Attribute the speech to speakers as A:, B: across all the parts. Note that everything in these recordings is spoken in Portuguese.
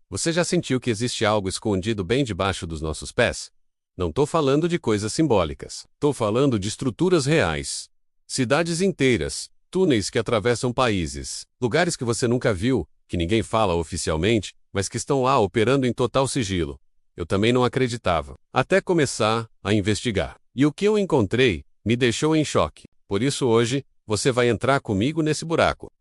A: Você já sentiu que existe algo escondido bem debaixo dos nossos pés? Não tô falando de coisas simbólicas. Tô falando de estruturas reais. Cidades inteiras, túneis que atravessam países, lugares que você nunca viu, que ninguém fala oficialmente, mas que estão lá operando em total sigilo. Eu também não acreditava, até começar a investigar. E o que eu encontrei me deixou em choque. Por isso hoje, você vai entrar comigo nesse buraco.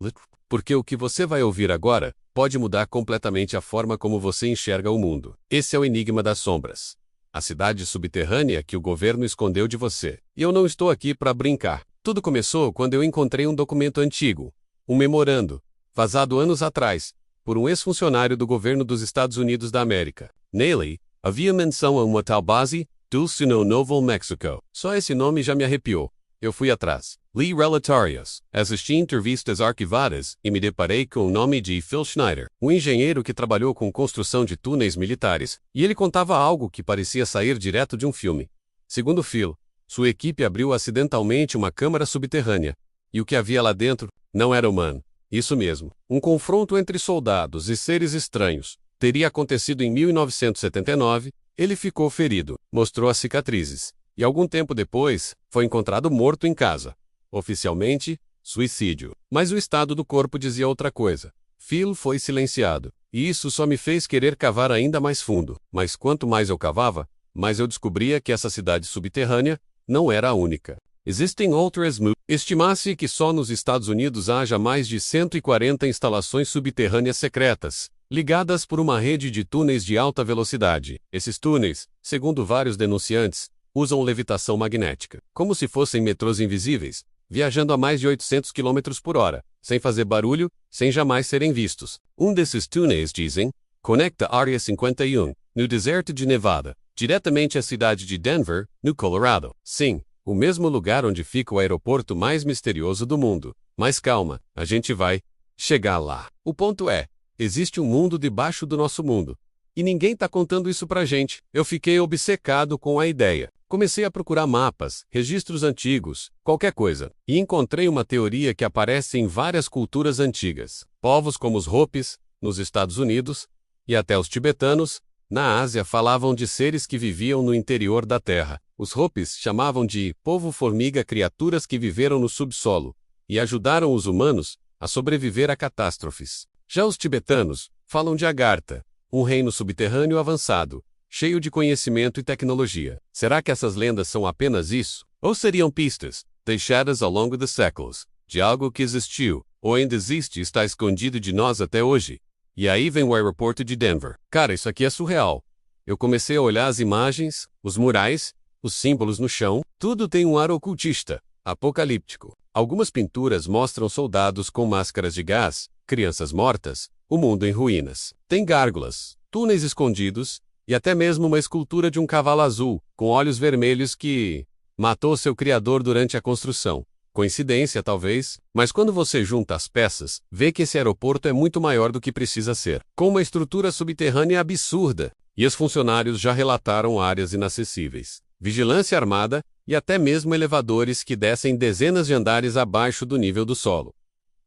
A: Porque o que você vai ouvir agora pode mudar completamente a forma como você enxerga o mundo. Esse é o enigma das sombras. A cidade subterrânea que o governo escondeu de você. E eu não estou aqui para brincar. Tudo começou quando eu encontrei um documento antigo, um memorando, vazado anos atrás, por um ex-funcionário do governo dos Estados Unidos da América. Nele, havia menção a uma tal base, Dulce no Novo México. Só esse nome já me arrepiou. Eu fui atrás. Li relatórios, assisti entrevistas arquivadas e me deparei com o nome de Phil Schneider, um engenheiro que trabalhou com construção de túneis militares, e ele contava algo que parecia sair direto de um filme. Segundo Phil, sua equipe abriu acidentalmente uma câmara subterrânea, e o que havia lá dentro não era humano. Isso mesmo, um confronto entre soldados e seres estranhos. Teria acontecido em 1979, ele ficou ferido, mostrou as cicatrizes, e algum tempo depois, foi encontrado morto em casa. Oficialmente, suicídio. Mas o estado do corpo dizia outra coisa. Phil foi silenciado, e isso só me fez querer cavar ainda mais fundo. Mas quanto mais eu cavava, mais eu descobria que essa cidade subterrânea não era a única. Existem outras. Estima-se que só nos Estados Unidos haja mais de 140 instalações subterrâneas secretas, ligadas por uma rede de túneis de alta velocidade. Esses túneis, segundo vários denunciantes, usam levitação magnética, como se fossem metrôs invisíveis, viajando a mais de 800 km por hora, sem fazer barulho, sem jamais serem vistos. Um desses túneis, dizem, conecta a Área 51, no deserto de Nevada, diretamente à cidade de Denver, no Colorado. Sim, o mesmo lugar onde fica o aeroporto mais misterioso do mundo. Mas calma, a gente vai chegar lá. O ponto é, existe um mundo debaixo do nosso mundo. E ninguém tá contando isso pra gente. Eu fiquei obcecado com a ideia. Comecei a procurar mapas, registros antigos, qualquer coisa, e encontrei uma teoria que aparece em várias culturas antigas. Povos como os Hopis, nos Estados Unidos, e até os tibetanos, na Ásia falavam de seres que viviam no interior da Terra. Os Hopis chamavam de povo-formiga criaturas que viveram no subsolo, e ajudaram os humanos a sobreviver a catástrofes. Já os tibetanos falam de Agartha, um reino subterrâneo avançado, cheio de conhecimento e tecnologia. Será que essas lendas são apenas isso? Ou seriam pistas, deixadas ao longo dos séculos, de algo que existiu, ou ainda existe e está escondido de nós até hoje? E aí vem o aeroporto de Denver. Cara, isso aqui é surreal. Eu comecei a olhar as imagens, os murais, os símbolos no chão, tudo tem um ar ocultista, apocalíptico. Algumas pinturas mostram soldados com máscaras de gás, crianças mortas, o mundo em ruínas. Tem gárgulas, túneis escondidos, e até mesmo uma escultura de um cavalo azul, com olhos vermelhos que matou seu criador durante a construção. Coincidência, talvez, mas quando você junta as peças, vê que esse aeroporto é muito maior do que precisa ser, com uma estrutura subterrânea absurda, e os funcionários já relataram áreas inacessíveis, vigilância armada e até mesmo elevadores que descem dezenas de andares abaixo do nível do solo.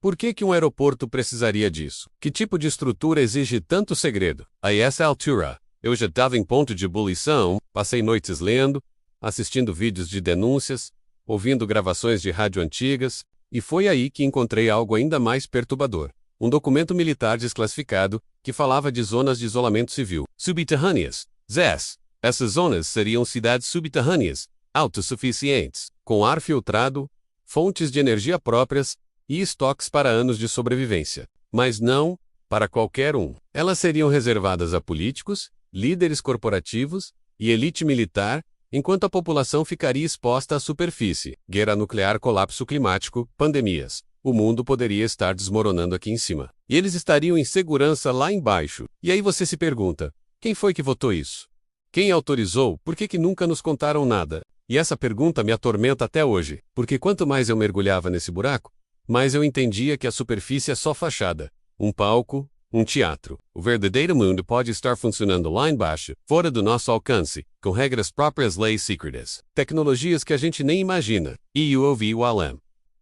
A: Por que um aeroporto precisaria disso? Que tipo de estrutura exige tanto segredo? A essa altura, eu já estava em ponto de ebulição, passei noites lendo, assistindo vídeos de denúncias, ouvindo gravações de rádio antigas, e foi aí que encontrei algo ainda mais perturbador. Um documento militar desclassificado que falava de zonas de isolamento civil, subterrâneas, ZES. Essas zonas seriam cidades subterrâneas, autossuficientes, com ar filtrado, fontes de energia próprias e estoques para anos de sobrevivência. Mas não para qualquer um. Elas seriam reservadas a políticos, líderes corporativos e elite militar, enquanto a população ficaria exposta à superfície, guerra nuclear, colapso climático, pandemias. O mundo poderia estar desmoronando aqui em cima. E eles estariam em segurança lá embaixo. E aí você se pergunta, quem foi que votou isso? Quem autorizou? Por que nunca nos contaram nada? E essa pergunta me atormenta até hoje, porque quanto mais eu mergulhava nesse buraco, mais eu entendia que a superfície é só fachada, um palco, um teatro. O verdadeiro mundo pode estar funcionando lá embaixo, fora do nosso alcance, com regras próprias, leis secretas, tecnologias que a gente nem imagina. E eu ouvi o além.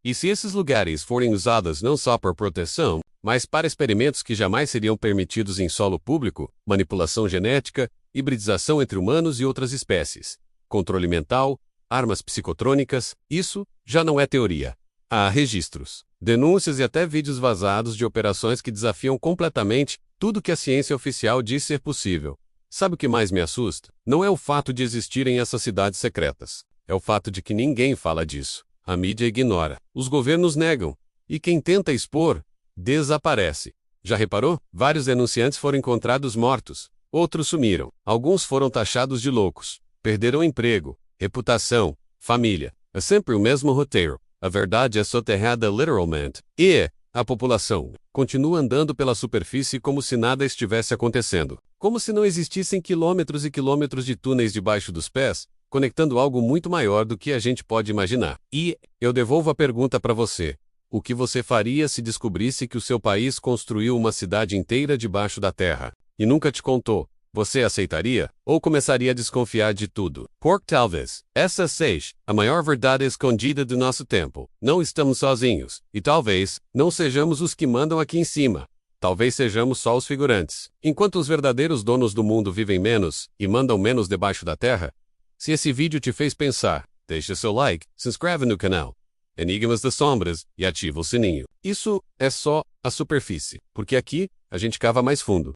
A: E se esses lugares forem usados não só por proteção, mas para experimentos que jamais seriam permitidos em solo público, manipulação genética, hibridização entre humanos e outras espécies, controle mental, armas psicotrônicas, isso já não é teoria. Há registros, denúncias e até vídeos vazados de operações que desafiam completamente tudo que a ciência oficial diz ser possível. Sabe o que mais me assusta? Não é o fato de existirem essas cidades secretas. É o fato de que ninguém fala disso. A mídia ignora. Os governos negam. E quem tenta expor, desaparece. Já reparou? Vários denunciantes foram encontrados mortos. Outros sumiram. Alguns foram taxados de loucos. Perderam emprego, reputação, família. É sempre o mesmo roteiro. A verdade é soterrada literalmente. E a população continua andando pela superfície como se nada estivesse acontecendo. Como se não existissem quilômetros e quilômetros de túneis debaixo dos pés, conectando algo muito maior do que a gente pode imaginar. E eu devolvo a pergunta para você. O que você faria se descobrisse que o seu país construiu uma cidade inteira debaixo da terra e nunca te contou? Você aceitaria? Ou começaria a desconfiar de tudo? Porque talvez essa seja a maior verdade escondida do nosso tempo. Não estamos sozinhos. E talvez não sejamos os que mandam aqui em cima. Talvez sejamos só os figurantes. Enquanto os verdadeiros donos do mundo vivem menos e mandam menos debaixo da terra. Se esse vídeo te fez pensar, deixa seu like, se inscreve no canal Enigmas das Sombras e ativa o sininho. Isso é só a superfície, porque aqui a gente cava mais fundo.